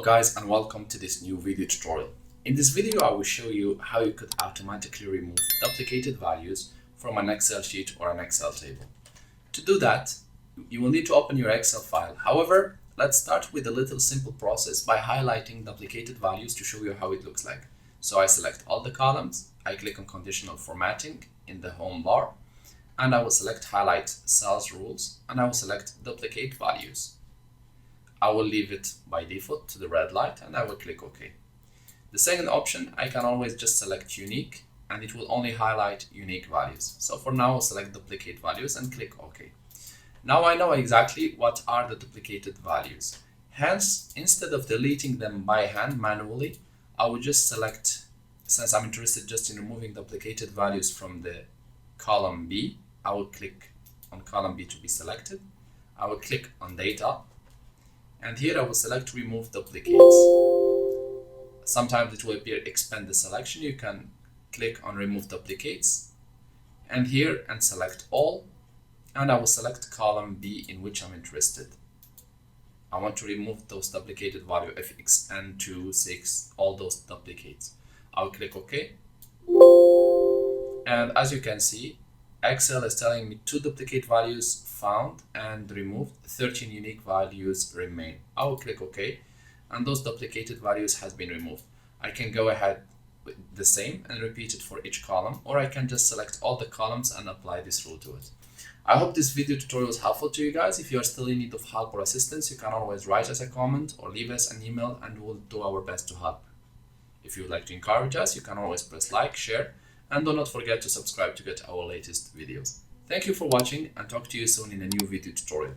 Guys, and welcome to this new video tutorial. In this video I will show you how you could automatically remove duplicated values from an Excel sheet or an Excel table. To do that, you will need to open your Excel file. However, let's start with a little simple process by highlighting duplicated values to show you how it looks like. So I select all the columns, I click on conditional formatting in the home bar, and I will select highlight cells rules, and I will select duplicate values. I will leave it by default to the red light and I will click OK. The second option, I can always just select unique and it will only highlight unique values. So for now, I'll select duplicate values and click OK. Now I know exactly what are the duplicated values. Hence, instead of deleting them by hand manually, I will just select, since I'm interested just in removing duplicated values from the column B, I will click on column B to be selected. I will click on data. And here I will select remove duplicates. Sometimes it will appear expand the selection. You can click on remove duplicates and here and select all, and I will select column B in which I'm interested. I want to remove those duplicated value fx, n2, 6, all those duplicates. I will click OK. And as you can see, Excel is telling me 2 duplicate values found and removed, 13 unique values remain. I will click OK, and those duplicated values has been removed. I can go ahead with the same and repeat it for each column, or I can just select all the columns and apply this rule to it. I hope this video tutorial was helpful to you guys. If you are still in need of help or assistance, you can always write us a comment or leave us an email and we'll do our best to help. If you would like to encourage us, you can always press like, share, and do not forget to subscribe to get our latest videos. Thank you for watching and talk to you soon in a new video tutorial.